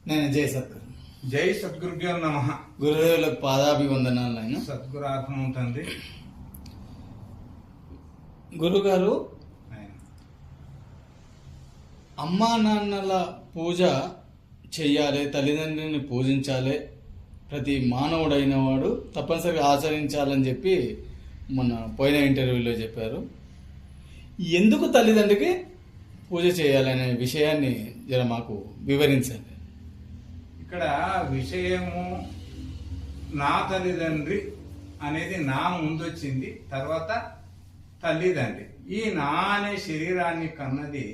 నేను జై సద్గురు. జై సద్గురుభ్యో నమః. గురుదేవులకు పాదాభివందనాలు. ఆయన సద్గురు ఆత్మ ఉంటుంది. గురుగారు, అమ్మా నాన్నల పూజ చెయ్యాలి, తల్లిదండ్రులని పూజించాలి, ప్రతి మానవుడైన వాడు తప్పనిసరిగా ఆచరించాలని చెప్పి మన పోయిన ఇంటర్వ్యూలో చెప్పారు. ఎందుకు తల్లిదండ్రికి పూజ చేయాలనే విషయాన్ని జర మాకు వివరించండి. ఇక్కడ విషయము నా తల్లిదండ్రి అనేది నా ముందొచ్చింది, తర్వాత తల్లిదండ్రి. ఈ నా అనే శరీరాన్ని కన్నది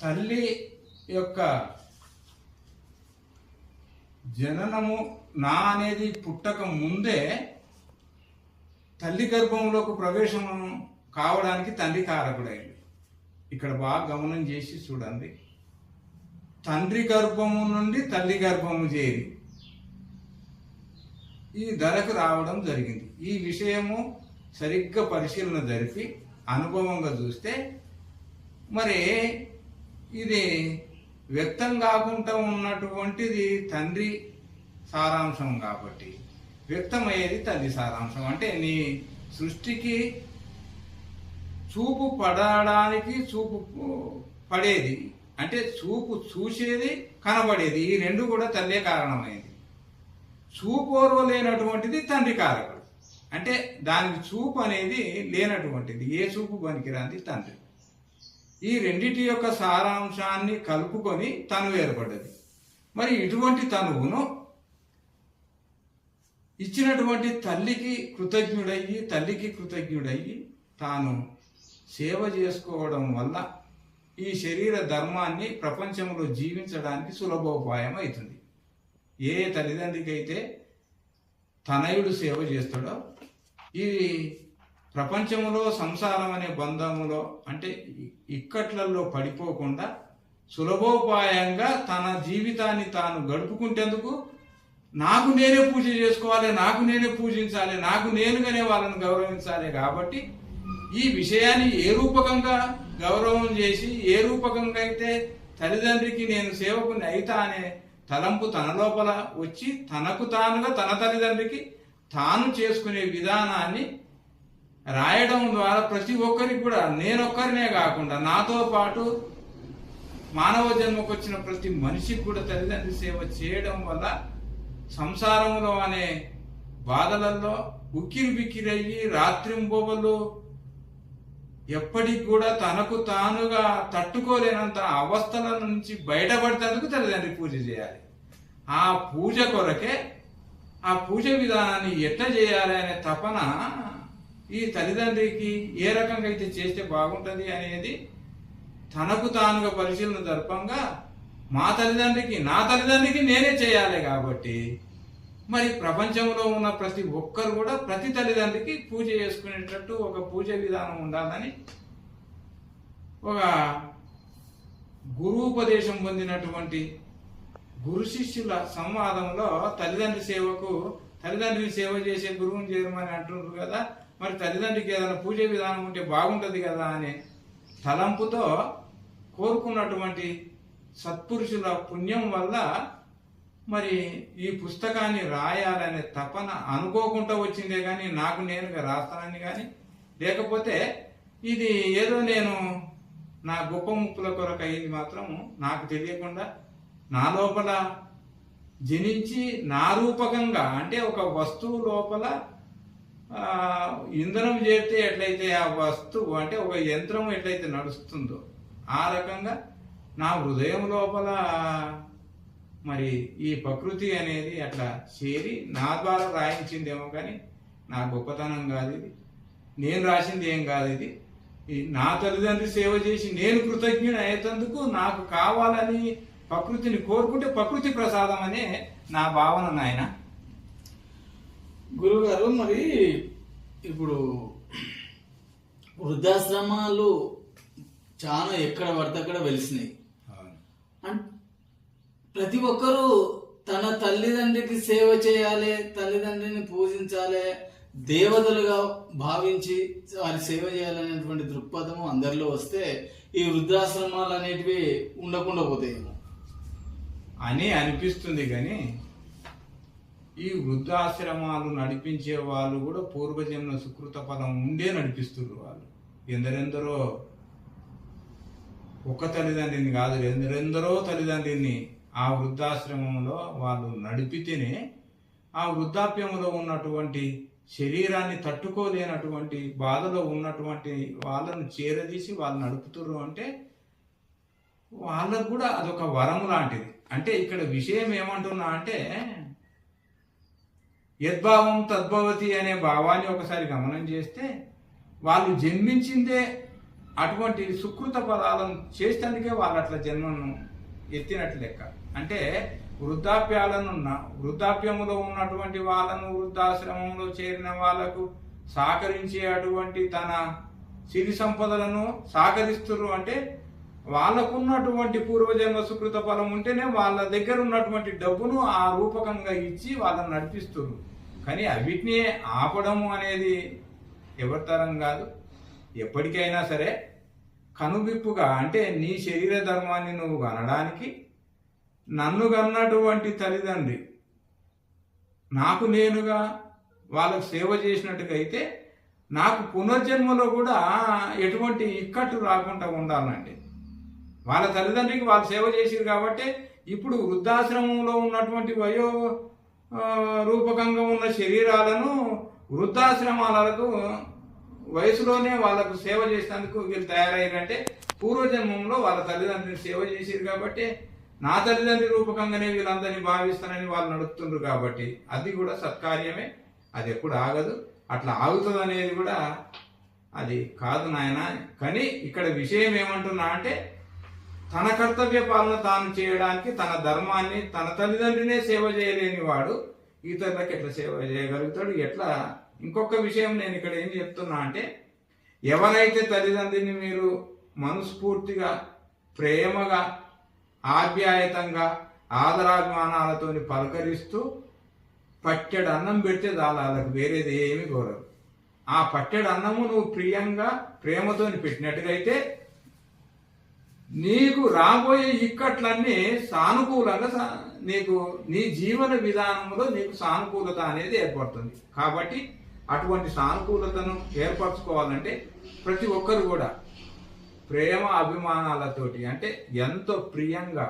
తల్లి యొక్క జననము. నా అనేది పుట్టక ముందే తల్లి గర్భంలోకి ప్రవేశం కావడానికి తండ్రి కారకుడైంది. ఇక్కడ బాగా గమనం చేసి చూడండి. తండ్రి గర్భము నుండి తల్లి గర్భము చేరి ఈ ధరకు రావడం జరిగింది. ఈ విషయము సరిగ్గా పరిశీలన జరిపి అనుభవంగా చూస్తే మరి ఇది వ్యక్తం కాకుండా ఉన్నటువంటిది తండ్రి సారాంశం కాబట్టి వ్యక్తమయ్యేది తల్లి సారాంశం. అంటే నీ సృష్టికి చూపు పడడానికి చూపు పడేది, అంటే చూపు చూసేది, కనబడేది, ఈ రెండు కూడా తల్లే కారణమైంది. చూపోర్వ లేనటువంటిది తండ్రి కారకుడు. అంటే దానికి చూపు అనేది లేనటువంటిది, ఏ చూపు పనికిరాంది తండ్రి. ఈ రెండిటి యొక్క సారాంశాన్ని కలుపుకొని తనువు ఏర్పడ్డది. మరి ఇటువంటి తనువును ఇచ్చినటువంటి తల్లికి కృతజ్ఞుడయ్యి తాను సేవ చేసుకోవడం వల్ల ఈ శరీర ధర్మాన్ని ప్రపంచంలో జీవించడానికి సులభోపాయం అవుతుంది. ఏ తల్లిదండ్రికి అయితే తనయుడు సేవ చేస్తాడో ఈ ప్రపంచంలో సంసారం అనే బంధములో అంటే ఇక్కట్లలో పడిపోకుండా సులభోపాయంగా తన జీవితాన్ని తాను గడుపుకుంటేందుకు నాకు నేనే పూజ చేసుకోవాలి, నాకు నేనే పూజించాలి, నాకు నేనుగానే వాళ్ళని గౌరవించాలి. కాబట్టి ఈ విషయాన్ని ఏ రూపకంగా గౌరవం చేసి, ఏ రూపకంగా అయితే తల్లిదండ్రికి నేను సేవకుని అయితా అనే తలంపు తన లోపల వచ్చి తనకు తానుగా తన తల్లిదండ్రికి తాను చేసుకునే విధానాన్ని రాయడం ద్వారా ప్రతి ఒక్కరికి కూడా, నేనొక్కరినే కాకుండా నాతో పాటు మానవ జన్మకు వచ్చిన ప్రతి మనిషికి కూడా తల్లిదండ్రి సేవ చేయడం వల్ల సంసారంలో అనే బాధలలో ఉక్కిరి బిక్కిరయ్యి రాత్రింబొవలు ఎప్పటికి కూడా తనకు తానుగా తట్టుకోలేనంత అవస్థల నుంచి బయటపడేందుకు తల్లిదండ్రి పూజ చేయాలి. ఆ పూజ కొరకే ఆ పూజ విధానాన్ని ఎట్లా చేయాలి అనే తపన ఈ తల్లిదండ్రికి ఏ రకంగా అయితే చేస్తే బాగుంటుంది అనేది తనకు తానుగా పరిశీలన దర్పంగా నా తల్లిదండ్రికి నేనే చేయాలి. కాబట్టి మరి ప్రపంచంలో ఉన్న ప్రతి ఒక్కరు కూడా ప్రతి తల్లిదండ్రికి పూజ చేసుకునేటట్టు ఒక పూజ విధానం ఉండాలని ఒక గురూపదేశం పొందినటువంటి గురు శిష్యుల సంవాదంలో తల్లిదండ్రిని సేవ చేసే గురువుని చేరమని అంటున్నారు కదా. మరి తల్లిదండ్రికి ఏదైనా పూజ విధానం ఉంటే బాగుంటుంది కదా అనే తలంపుతో కోరుకున్నటువంటి సత్పురుషుల పుణ్యం వల్ల మరి ఈ పుస్తకాన్ని రాయాలనే తపన అనుకోకుండా వచ్చిందే కానీ నాకు నేనుగా రాస్తానని కానీ, లేకపోతే ఇది ఏదో నేను నా గొప్ప ముప్పుల కొరకు అయింది మాత్రం నాకు తెలియకుండా నా లోపల జనించి నా రూపకంగా, అంటే ఒక వస్తువు లోపల ఇంధనం చేస్తే ఎట్లయితే ఆ వస్తువు అంటే ఒక యంత్రం ఎట్లయితే నడుస్తుందో ఆ రకంగా నా హృదయం లోపల మరి ఈ ప్రకృతి అనేది అట్లా చేరి నా ద్వారా రాయించిందేమో కానీ నా గొప్పతనం కాదు ఇది, నేను రాసింది ఏం కాదు ఇది. నా తల్లిదండ్రి సేవ చేసి నేను కృతజ్ఞుని అయ్యేందుకు నాకు కావాలని ప్రకృతిని కోరుకుంటే ప్రకృతి ప్రసాదం అనే నా భావన నాయన. గురుగారు, మరి ఇప్పుడు వృద్ధాశ్రమాలు చాలా ఎక్కడ పడితే అక్కడ వెలిసినాయి. ప్రతి ఒక్కరూ తన తల్లిదండ్రికి సేవ చేయాలి, తల్లిదండ్రిని పూజించాలి, దేవతలుగా భావించి వారి సేవ చేయాలనేటువంటి దృక్పథము అందరిలో వస్తే ఈ వృద్ధాశ్రమాలు అనేటివి ఉండకుండా పోతాయేమో. అని అనిపిస్తుంది. కానీ ఈ వృద్ధాశ్రమాలు నడిపించే వాళ్ళు కూడా పూర్వజన్మ సుకృత ఫలం ఉండే నడిపిస్తున్నారు. వాళ్ళు ఎందరెందరో, ఒక్క తల్లిదండ్రిని కాదు, ఎందరెందరో తల్లిదండ్రిని ఆ వృద్ధాశ్రమంలో వాళ్ళు నడిపితేనే ఆ వృద్ధాప్యంలో ఉన్నటువంటి శరీరాన్ని తట్టుకోలేనటువంటి బాధలో ఉన్నటువంటి వాళ్ళను చేరదీసి వాళ్ళు నడుపుతుర్రు అంటే వాళ్ళకు కూడా అదొక వరం లాంటిది. అంటే ఇక్కడ విషయం ఏమంటున్నా అంటే యద్భావం తద్భవతి అనే భావాన్ని ఒకసారి గమనం చేస్తే వాళ్ళు జన్మించిందే అటువంటి సుకృత పదాలను చేసేందుకే వాళ్ళు అట్లా జన్మను ఎత్తినట్లు లెక్క. అంటే వృద్ధాప్యములో ఉన్నటువంటి వాళ్ళను, వృద్ధాశ్రమంలో చేరిన వాళ్లకు సహకరించే అటువంటి తన సిరి సంపదలను సహకరిస్తున్నారు. అంటే వాళ్ళకున్నటువంటి పూర్వజన్మ సుకృత ఫలం ఉంటేనే వాళ్ళ దగ్గర ఉన్నటువంటి డబ్బును ఆ రూపకంగా ఇచ్చి వాళ్ళని నడిపిస్తున్నారు. కానీ అవిటిని ఆపడము అనేది ఎవరి తరం కాదు. ఎప్పటికైనా సరే కనువిప్పుగా, అంటే నీ శరీర ధర్మాన్ని నువ్వు కనడానికి నన్ను కన్నటువంటి తల్లిదండ్రి నాకు నేనుగా వాళ్ళకు సేవ చేసినట్టుగా అయితే నాకు పునర్జన్మలో కూడా ఎటువంటి ఇక్కట్టు రాకుండా ఉండాలంటే వాళ్ళ తల్లిదండ్రికి వాళ్ళు సేవ చేసిరు కాబట్టి ఇప్పుడు వృద్ధాశ్రమంలో ఉన్నటువంటి వయో రూపకంగా ఉన్న శరీరాలను వృద్ధాశ్రమాలకు వయసులోనే వాళ్ళకు సేవ చేసేందుకు వీళ్ళు తయారయ్యారంటే పూర్వజన్మంలో వాళ్ళ తల్లిదండ్రులు సేవ చేసిరు కాబట్టి నా తల్లిదండ్రి రూపకంగానే వీళ్ళందరినీ భావిస్తానని వాళ్ళు నడుపుతుండ్రు. కాబట్టి అది కూడా సత్కార్యమే, అది ఎప్పుడు ఆగదు. అట్లా ఆగుతుంది అనేది కూడా అది కాదు నాయన. కానీ ఇక్కడ విషయం ఏమంటున్నా అంటే తన కర్తవ్య పాలన తాను చేయడానికి తన ధర్మాన్ని, తన తల్లిదండ్రినే సేవ చేయలేని వాడు ఇతరులకు ఎట్లా సేవ చేయగలుగుతాడు? ఎట్లా? ఇంకొక విషయం నేను ఇక్కడ ఏం చెప్తున్నా అంటే ఎవరైతే తల్లిదండ్రిని మీరు మనస్ఫూర్తిగా, ప్రేమగా, ఆప్యాయతంగా, ఆదరాభిమానాలతోని పలకరిస్తూ పట్టెడు అన్నం పెడితే వాళ్ళకు వేరేది ఏమి కోరరు. ఆ పట్టెడు అన్నము నువ్వు ప్రియంగా, ప్రేమతోని పెట్టినట్టుగా అయితే నీకు రాబోయే ఇక్కట్లన్నీ సానుకూలంగా నీకు నీ జీవన విధానంలో నీకు సానుకూలత అనేది ఏర్పడుతుంది. కాబట్టి అటువంటి సానుకూలతను ఏర్పరచుకోవాలంటే ప్రతి ఒక్కరు కూడా ప్రేమ అభిమానాలతోటి, అంటే ఎంతో ప్రియంగా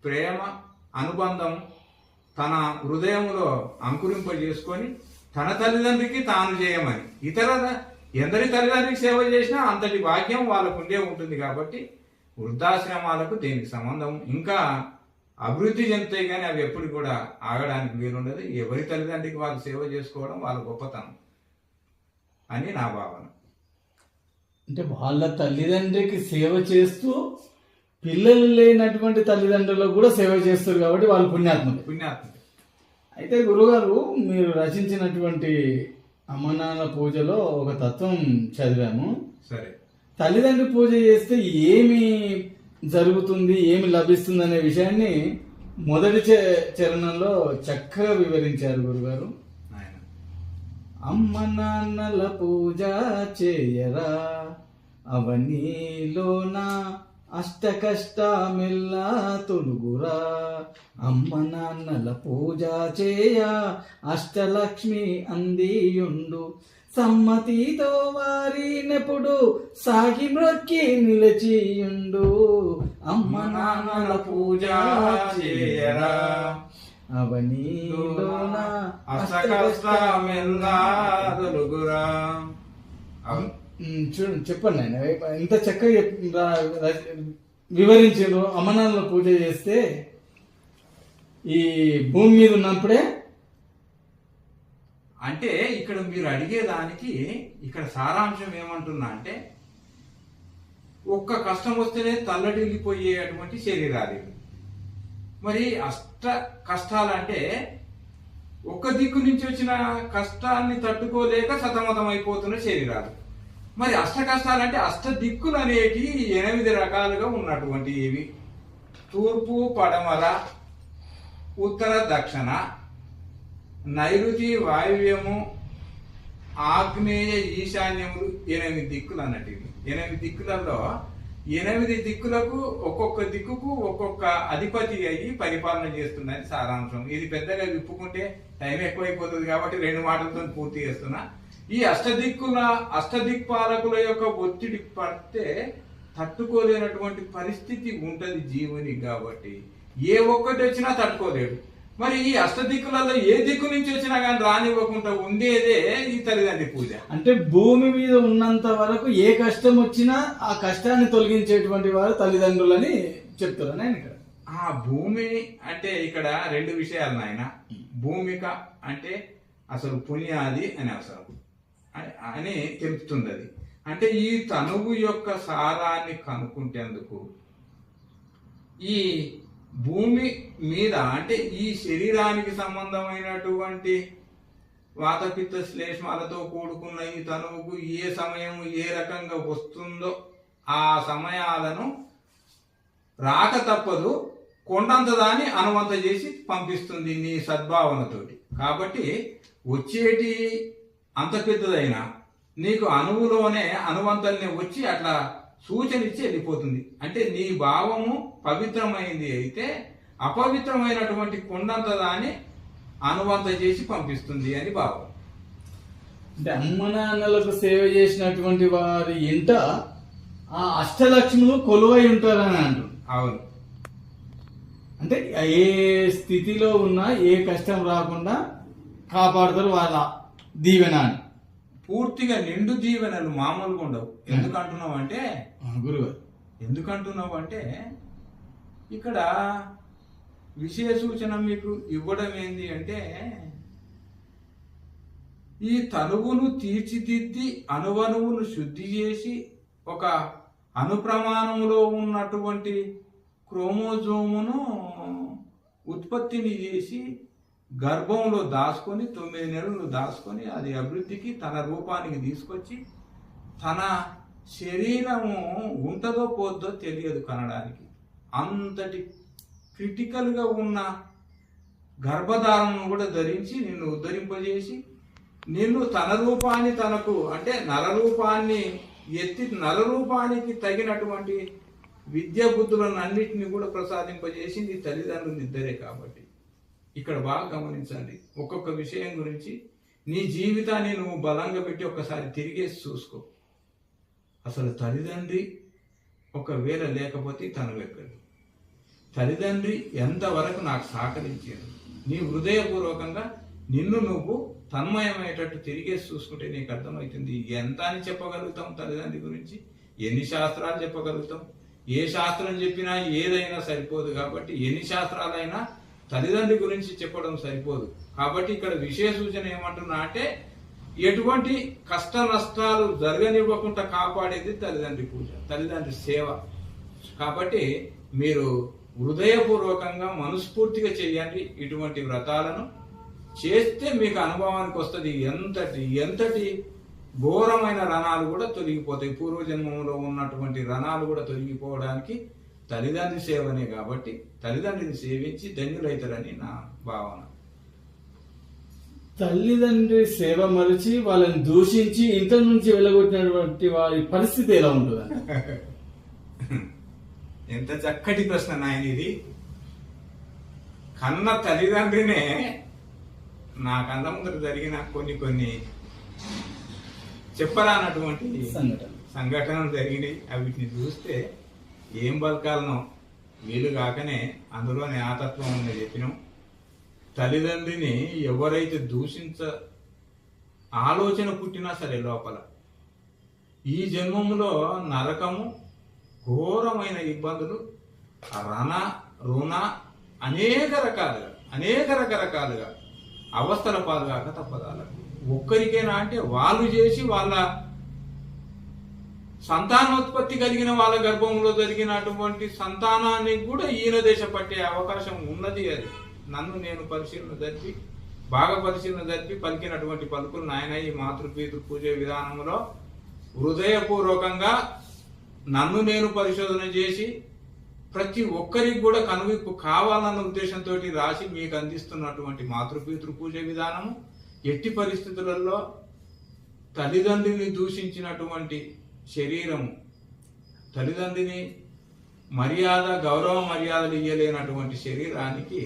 ప్రేమ అనుబంధం తన హృదయంలో అంకురింపజేసుకొని తన తల్లిదండ్రికి తాను చేయమని, ఇతర ఎందరి తల్లిదండ్రికి సేవ చేసినా అంతటి భాగ్యం వాళ్ళకు ఉండే ఉంటుంది. కాబట్టి వృద్ధాశ్రమాలకు దీనికి సంబంధం ఇంకా అభివృద్ధి చెందుతాయి, కానీ అవి ఎప్పుడు కూడా ఆగడానికి వీలుండదు. ఎవరి తల్లిదండ్రికి వాళ్ళు సేవ చేసుకోవడం వాళ్ళ గొప్పతనం అని నా భావన. అంటే వాళ్ళ తల్లిదండ్రికి సేవ చేస్తూ పిల్లలు లేనటువంటి తల్లిదండ్రులకు కూడా సేవ చేస్తారు కాబట్టి వాళ్ళు పుణ్యాత్ములు. అయితే గురుగారు, మీరు రచించినటువంటి అమ్మనాన్న పూజలో ఒక తత్వం చదివాము. సరే, తల్లిదండ్రి పూజ చేస్తే ఏమి జరుగుతుంది, ఏమి లభిస్తుంది అనే విషయాన్ని మొదటి చరణంలో చక్కగా వివరించారు గురుగారు. అమ్మ నాన్నల పూజ చేయరా, అవనీలోన అష్ట కష్టమెల్లా తొలుగురా. అమ్మ నాన్నల పూజ చేయ అష్టలక్ష్మి అందియుండు, సమ్మతితో వారినెప్పుడు సాగి మ్రొక్కి నిలిచియుండు. అమ్మ నాన్నల పూజ చేయరా, అవనీలోన చూడండి, చెప్పండి ఆయన ఎంత చక్కగా వివరించారు. అమ్మనాన్నల పూజ చేస్తే ఈ భూమి మీద ఉన్నప్పుడే, అంటే ఇక్కడ మీరు అడిగేదానికి ఇక్కడ సారాంశం ఏమంటున్నా అంటే ఒక్క కష్టం వస్తేనే తల్లడిల్లిపోయేటువంటి శరీరాలు. మరి అష్ట కష్టాలంటే ఒక్క దిక్కు నుంచి వచ్చిన కష్టాన్ని తట్టుకోలేక సతమతం అయిపోతున్న శరీరాలు. మరి అష్ట కష్టాలంటే అష్ట దిక్కులు అనేటి 8 రకాలుగా ఉన్నటువంటి ఇవి: తూర్పు, పడమర, ఉత్తర, దక్షిణ, నైరుతి, వాయువ్యము, ఆగ్నేయ, ఈశాన్యములు 8 దిక్కులు అన్నట్టు. 8 దిక్కులలో 8 దిక్కులకు ఒక్కొక్క దిక్కుకు ఒక్కొక్క అధిపతి అయ్యి పరిపాలన చేస్తుందని సారాంశం. ఇది పెద్దగా విప్పుకుంటే టైం ఎక్కువైపోతుంది కాబట్టి 2 మాటలతో పూర్తి చేస్తున్నా. ఈ అష్టదిక్పాలకుల యొక్క ఒత్తిడి పడితే తట్టుకోలేనటువంటి పరిస్థితి ఉంటది జీవుని. కాబట్టి ఏ ఒక్కటి వచ్చినా తట్టుకోలేడు. మరి ఈ అష్టదిక్కులలో ఏ దిక్కు నుంచి వచ్చినా కానీ రానివ్వకుండా ఉండేదే ఈ తల్లిదండ్రి పూజ. అంటే భూమి మీద ఉన్నంత వరకు ఏ కష్టం వచ్చినా ఆ కష్టాన్ని తొలగించేటువంటి వారు తల్లిదండ్రులని చెప్తారు నేను ఇక్కడ. ఆ భూమి అంటే ఇక్కడ 2 విషయాలు నాయన. భూమిక అంటే అసలు పుణ్యాది అని అవసరం అని తెలుపుతుంది. అది అంటే ఈ తనువు యొక్క సారాన్ని కనుక్కుంటేందుకు ఈ భూమి మీద అంటే ఈ శరీరానికి సంబంధమైనటువంటి వాతపిత్త శ్లేష్మాలతో కూడుకున్న ఈ తనువుకు ఏ సమయం ఏ రకంగా వస్తుందో ఆ సమయాలను రాక తప్పదు, కొండంత దాన్ని అనువంత చేసి పంపిస్తుంది నీ సద్భావనతోటి. కాబట్టి వచ్చేటి అంత పెద్దదైనా నీకు అణువులోనే అనువంతల్ని వచ్చి అట్లా సూచన ఇచ్చి వెళ్ళిపోతుంది. అంటే నీ భావము పవిత్రమైంది అయితే అపవిత్రమైనటువంటి కొండంత దాన్ని అనువంత చేసి పంపిస్తుంది అని భావం. అంటే అమ్మ నాన్నలకు సేవ చేసినటువంటి వారి ఇంట ఆ అష్టలక్ష్ములు కొలువై ఉంటారని అంటారు. అవును. అంటే ఏ స్థితిలో ఉన్నా ఏ కష్టం రాకుండా కాపాడుతారు వాళ్ళ దీవెన అని. పూర్తిగా నిండు దీవెనలు మామూలుగా ఉండవు. ఎందుకంటున్నావు అంటే గురువు ఎందుకంటున్నావు అంటే ఇక్కడ విషయ సూచన మీకు ఇవ్వడం ఏంది అంటే ఈ తనువును తీర్చిదిద్ది అణువణువును శుద్ధి చేసి ఒక అణుప్రమాణములో ఉన్నటువంటి క్రోమోజోమును ఉత్పత్తిని చేసి గర్భంలో దాచుకొని 9 నెలలు దాచుకొని అది అభివృద్ధికి తన రూపానికి తీసుకొచ్చి తన శరీరము ఉంటుందో పోద్దో తెలియదు కనడానికి. అంతటి క్రిటికల్గా ఉన్న గర్భధారణను కూడా ధరించి నిన్ను ఉద్ధరింపజేసి నిన్ను తన రూపాన్ని తనకు అంటే నరరూపాన్ని ఎత్తి నరరూపానికి తగినటువంటి విద్యా బుద్ధులను అన్నిటిని కూడా ప్రసాదింపజేసింది తల్లిదండ్రులు ఇద్దరే. కాబట్టి ఇక్కడ బాగా గమనించండి. ఒక్కొక్క విషయం గురించి నీ జీవితాన్ని నువ్వు బలంగా పెట్టి ఒక్కసారి తిరిగేసి చూసుకో. అసలు తల్లిదండ్రి ఒకవేళ లేకపోతే తను ఎక్కడు. తల్లిదండ్రి ఎంతవరకు నాకు సహకరించారు. నీ హృదయపూర్వకంగా నిన్ను నువ్వు తన్మయమయ్యేటట్టు తిరిగేసి చూసుకుంటే నీకు అర్థమవుతుంది ఎంత అని చెప్పగలుగుతాం తల్లిదండ్రి గురించి. ఎన్ని శాస్త్రాలు చెప్పగలుగుతాం. ఏ శాస్త్రం చెప్పినా ఏదైనా సరిపోదు. కాబట్టి ఎన్ని శాస్త్రాలైనా తల్లిదండ్రి గురించి చెప్పడం సరిపోదు. కాబట్టి ఇక్కడ విషయ సూచన ఏమంటున్నా అంటే ఎటువంటి కష్ట నష్టాలు జరగనివ్వకుండా కాపాడేది తల్లిదండ్రి పూజ, తల్లిదండ్రి సేవ. కాబట్టి మీరు హృదయపూర్వకంగా మనస్ఫూర్తిగా చేయండి. ఇటువంటి వ్రతాలను చేస్తే మీకు అనుభవానికి వస్తుంది. ఎంతటి ఘోరమైన రణాలు కూడా తొలగిపోతాయి. పూర్వజన్మంలో ఉన్నటువంటి రణాలు కూడా తొలగిపోవడానికి తల్లిదండ్రి సేవనే. కాబట్టి తల్లిదండ్రిని సేవించి ధన్యులైతారని నా భావన. తల్లిదండ్రి సేవ మరిచి వాళ్ళని దూషించి ఇంటి నుంచి వెళ్ళగొట్టినటువంటి వారి పరిస్థితి ఎలా ఉంటుంది? ఎంత చక్కటి ప్రశ్న నాయన ఇది. కన్న తల్లిదండ్రినే నా కళ్ళ ముందర జరిగిన కొన్ని చెప్పరానటువంటి సంఘటనలు జరిగినాయి. వీటిని చూస్తే ఏం బలకాలనో వీలు కాకనే అందులోనే ఆతత్వం ఉన్నది చెప్పినాం. తల్లిదండ్రిని ఎవరైతే దూషించ ఆలోచన పుట్టినా సరే లోపల ఈ జన్మములో నరకము, ఘోరమైన ఇబ్బందులు, రుణ అనేక రకరకాలుగా అవస్థల పాలుగాక తప్పదాలకు. ఒక్కరికేనా అంటే వాళ్ళు చేసి వాళ్ళ సంతానోత్పత్తి కలిగిన వాళ్ళ గర్భంలో జరిగినటువంటి సంతానానికి కూడా ఈయన దేశ పట్టే అవకాశం ఉన్నది. అది నన్ను నేను బాగా పరిశీలన జరిపి పలికినటువంటి పలుకులు నాయన ఈ మాతృపీతృ పూజ విధానంలో హృదయపూర్వకంగా నన్ను నేను పరిశోధన చేసి ప్రతి ఒక్కరికి కూడా కనువిప్పు కావాలన్న ఉద్దేశంతో రాసి మీకు అందిస్తున్నటువంటి మాతృపీతృ పూజ విధానము ఎట్టి పరిస్థితులలో తల్లిదండ్రుల్ని దూషించినటువంటి శరీరము తల్లిదండ్రిని మర్యాద గౌరవ మర్యాదలు ఇయ్యలేనటువంటి శరీరానికి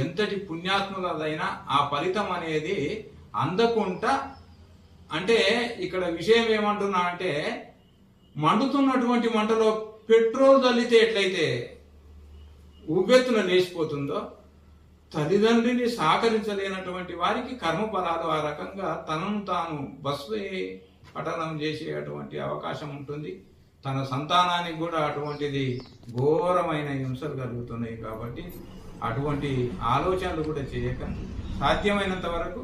ఎంతటి పుణ్యాత్ములదైనా ఆ ఫలితం అనేది అందకుండా, అంటే ఇక్కడ విషయం ఏమంటున్నా అంటే, మండుతున్నటువంటి మంటలో పెట్రోల్ చల్లితే ఎట్లయితే ఉవ్వెత్తున లేచిపోతుందో, తల్లిదండ్రిని సహకరించలేనటువంటి వారికి కర్మఫలాలు ఆ రకంగా తనను తాను పఠనం చేసేటువంటి అవకాశం ఉంటుంది. తన సంతానానికి కూడా అటువంటిది ఘోరమైన హింసలు కలుగుతున్నాయి. కాబట్టి అటువంటి ఆలోచనలు కూడా చేయకండి. సాధ్యమైనంత వరకు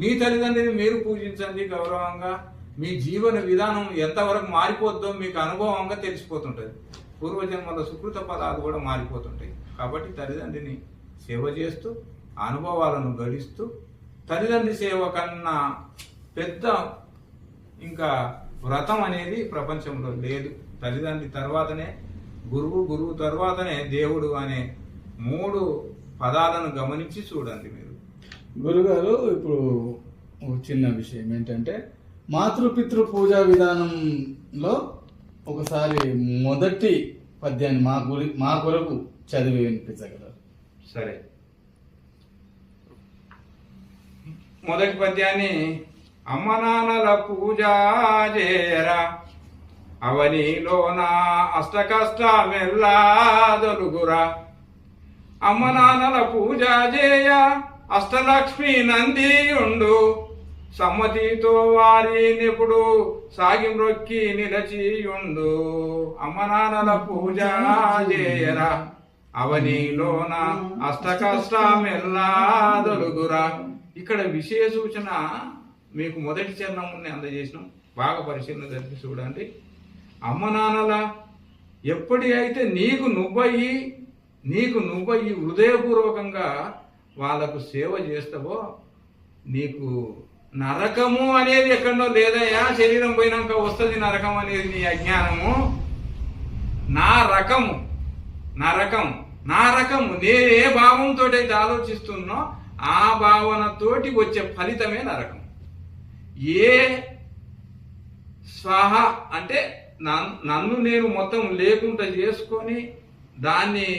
మీ తల్లిదండ్రిని మీరు పూజించండి గౌరవంగా. మీ జీవన విధానం ఎంతవరకు మారిపోద్దో మీకు అనుభవంగా తెలిసిపోతుంటుంది. పూర్వజన్మల సుకృత ఫలాలు కూడా మారిపోతుంటాయి. కాబట్టి తల్లిదండ్రిని సేవ చేస్తూ అనుభవాలను గడిస్తూ, తల్లిదండ్రి సేవ కన్నా పెద్ద ఇంకా వ్రతం అనేది ప్రపంచంలో లేదు. తల్లిదండ్రి తర్వాతనే గురువు, గురువు తర్వాతనే దేవుడు అనే 3 పదాలను గమనించి చూడండి మీరు. గురుగారు, ఇప్పుడు ఒక చిన్న విషయం ఏంటంటే, మాతృపితృ పూజా విధానంలో ఒకసారి మొదటి పద్యాన్ని మా కొరకు చదివి వినిపించగలరు? సరే, మొదటి పద్యాన్ని: అమ్మ నాన్నల పూజ చేయరా, అవనిలోన అష్ట కష్టమెల్లా దొలుగురా. అమ్మ నాన్నల పూజ చేయ అష్టలక్ష్మి నంది ఉండు, సమ్మతితో వారినెప్పుడు సాగి మ్రొక్కి నిలచియుండు. అమ్మ నాన్నల పూజ చేయరా, అవనిలోన అష్ట కష్టమెల్లా దొలుగురా. ఇక్కడ విషయ సూచన మీకు మొదటి చరణం అందజేసినాం. బాగా పరిశీలన జరిపి చూడండి. అమ్మ నాన్నల ఎప్పటి అయితే నీకు నువ్వయ్యి హృదయపూర్వకంగా వాళ్ళకు సేవ చేస్తావో, నీకు నరకము అనేది ఎక్కడో లేదయ్యా. శరీరం పోయినాక వస్తుంది నరకం అనేది నీ అజ్ఞానము. నా రకం నేను ఏ భావంతో అయితే ఆలోచిస్తున్నో ఆ భావనతోటి వచ్చే ఫలితమే నరకం. ఏ స్వాహ అంటే నన్ను నేను మొత్తం లేకుండా చేసుకొని దాన్ని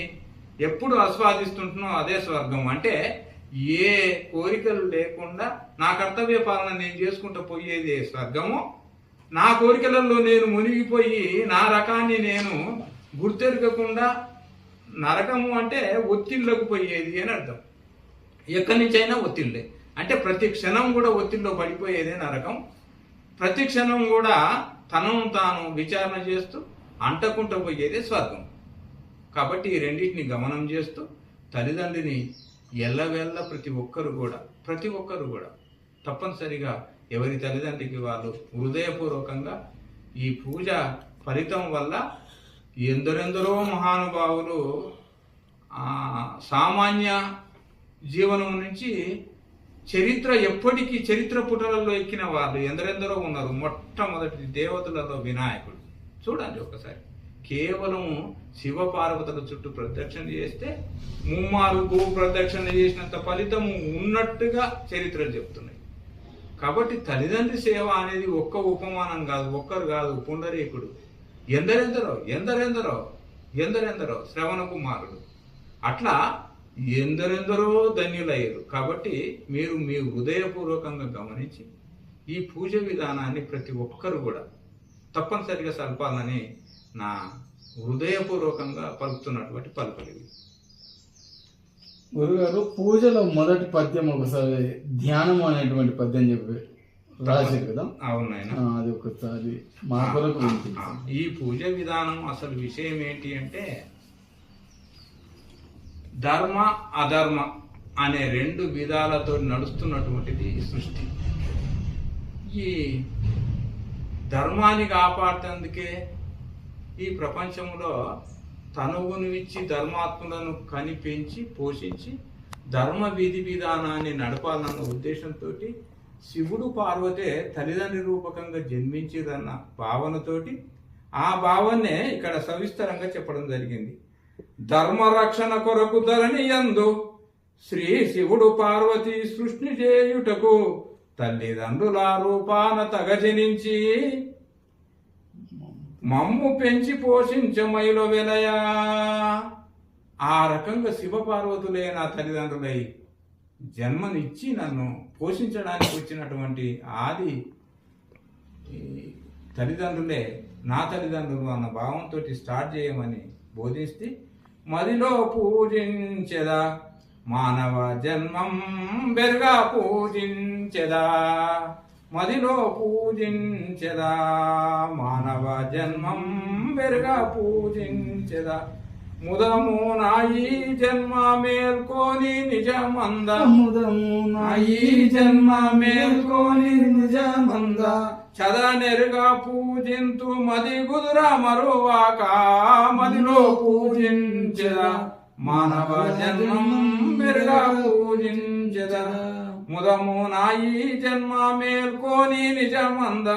ఎప్పుడు ఆస్వాదిస్తుంటున్నో అదే స్వర్గం. అంటే ఏ కోరికలు లేకుండా నా కర్తవ్య పాలన నేను చేసుకుంటూ పోయేది స్వర్గము. నా కోరికలలో నేను మునిగిపోయి నా రకాన్ని నేను గుర్తెరగకుండా నరకము అంటే ఒత్తిళ్ళకు పోయేది అని అర్థం. ఎక్కడి నుంచైనా ఒత్తిళ్ళే. అంటే ప్రతి క్షణం కూడా ఒత్తిడిలో పడిపోయేదే నరకం. ప్రతి క్షణం కూడా తనను తాను విచారణ చేస్తూ అంటకుంటూ పోయేదే స్వర్గం. కాబట్టి ఈ రెండింటిని గమనం చేస్తూ తల్లిదండ్రిని ఎల్లవెల్ల ప్రతి ఒక్కరు కూడా తప్పనిసరిగా ఎవరి తల్లిదండ్రికి వాళ్ళు హృదయపూర్వకంగా ఈ పూజ ఫలితం వల్ల ఎందరెందరో మహానుభావులు సామాన్య జీవనం నుంచి ఎప్పటికీ చరిత్ర పుటలలో ఎక్కిన వాళ్ళు ఎందరెందరో ఉన్నారు. మొట్టమొదటి దేవతలలో వినాయకుడు. చూడండి ఒకసారి, కేవలం శివ పార్వతుల చుట్టూ ప్రదక్షిణ చేస్తే 3 భూ ప్రదక్షిణ చేసినంత ఫలితము ఉన్నట్టుగా చరిత్రలు చెప్తున్నాయి. కాబట్టి తల్లిదండ్రి సేవ అనేది ఒక్క ఉపమానం కాదు, ఒక్కరు కాదు, పుండరీకుడు, ఎందరెందరో శ్రవణ కుమారుడు, అట్లా ఎందరెందరో ధన్యులయ్యారు. కాబట్టి మీరు మీ హృదయపూర్వకంగా గమనించి ఈ పూజ విధానాన్ని ప్రతి ఒక్కరు కూడా తప్పనిసరిగా సల్పాలని నా హృదయపూర్వకంగా పలుకుతున్నటువంటి పలుకులు. గురుగారు, పూజలో మొదటి పద్యం ఒకసారి ధ్యానం అనేటువంటి పద్యం చెప్పి రాశారు కదా? అవునాయన, అది ఒకసారి మా కొరకు. ఈ పూజ విధానం అసలు విషయం ఏంటి అంటే, ధర్మ అధర్మ అనే 2 విధాలతో నడుస్తున్నటువంటిది సృష్టి. ఈ ధర్మాన్ని కాపాడేందుకే ఈ ప్రపంచంలో తనువును ఇచ్చి ధర్మాత్ములను కనిపెంచి పోషించి ధర్మ విధి విధానాన్ని నడపాలన్న ఉద్దేశంతో శివుడు పార్వతే తల్లిదండ్రి రూపకంగా జన్మించిరన్న భావనతోటి ఆ భావన్నే ఇక్కడ సవిస్తరంగా చెప్పడం జరిగింది. ధర్మరక్షణ కొరకు ధరణి యందు శ్రీ శివుడు పార్వతి సృష్టి చేయుటకు తల్లిదండ్రుల రూపాన తగజనించి మమ్ము పెంచి పోషించమైలో వెలయా. ఆ రకంగా శివపార్వతులే నా తల్లిదండ్రులై జన్మనిచ్చి నన్ను పోషించడానికి వచ్చినటువంటి ఆది తల్లిదండ్రులే నా తల్లిదండ్రులు అన్న భావంతో స్టార్ట్ చేయమని బోధిస్తే, మదిలో పూజించెదా మానవ జన్మం బెరుగా పూజించెదా, మదిలో పూజించెదా మానవ జన్మం బెరుగా పూజించెదా, ముదము నాయి జన్మ మేల్కోని నిజమంద, ముదము నాయి జన్మ మేల్కోని నిజమంద, చదనెరుగా పూజింతు మది గుదురా మరువాక, మదిలో పూజించెదా మానవ జన్మం బెరుగా పూజించెదా, ముదము నాయి జన్మ మేల్కోని నిజమంద,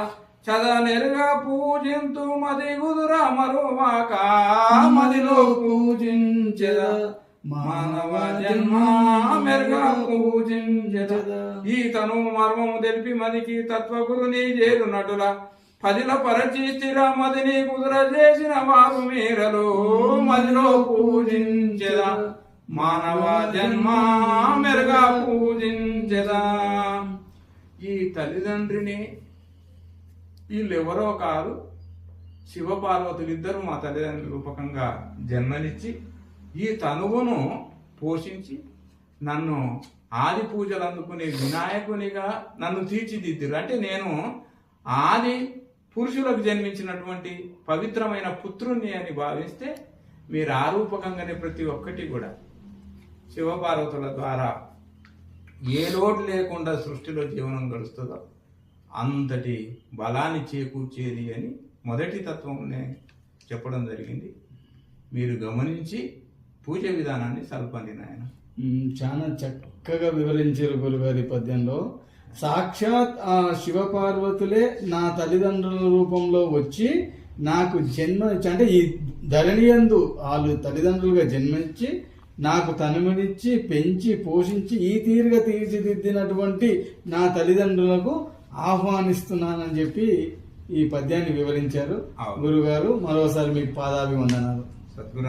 చదనెరుగా పూజింతు మది గుదురా మరువాక, మదిలో పూజించెదా మానవ జన్మ మెరుగా పూజించెదా. ఈ తను మర్మము తెలిపి మదికి తత్వగురుని చేరు నటుల, పదిల పరచి స్థిర మదిని కుదుర చేసిన వారు మీరలో, మదిలో పూజించెదా మానవ జన్మ మెరుగా పూజించెదా. ఈ తల్లిదండ్రిని వీళ్ళెవరో కాదు, శివపార్వతులిద్దరూ మా తల్లిదండ్రుల రూపకంగా జన్మనిచ్చి ఈ తనువును పోషించి నన్ను ఆది పూజలు అందుకునే వినాయకునిగా నన్ను తీర్చిదిద్దురు. అంటే నేను ఆది పురుషులకు జన్మించినటువంటి పవిత్రమైన పుత్రుణ్ణి అని భావిస్తే మీరు ఆ రూపకంగానే ప్రతి ఒక్కటి కూడా శివపార్వతుల ద్వారా ఏ లోటు లేకుండా సృష్టిలో జీవనం గడుస్తుందో అంతటి బలాన్ని చేకూర్చేది అని మొదటి తత్వంనే చెప్పడం జరిగింది. మీరు గమనించి పూజ విధానాన్ని సల్పండి నాయన. చాలా చక్కగా వివరించారు గురుగారి పద్యంలో. సాక్షాత్ ఆ శివపార్వతులే నా తల్లిదండ్రుల రూపంలో వచ్చి నాకు జన్మ అంటే ఈ ధరణి యందు వాళ్ళు తల్లిదండ్రులుగా జన్మించి నాకు తనుమనిచ్చి పెంచి పోషించి ఈ తీరుగా తీర్చిదిద్దినటువంటి నా తల్లిదండ్రులకు ఆహ్వానిస్తున్నానని చెప్పి ఈ పద్యాన్ని వివరించారు గురుగారు. మరోసారి మీకు పాదాభివందనాలు. సద్గురు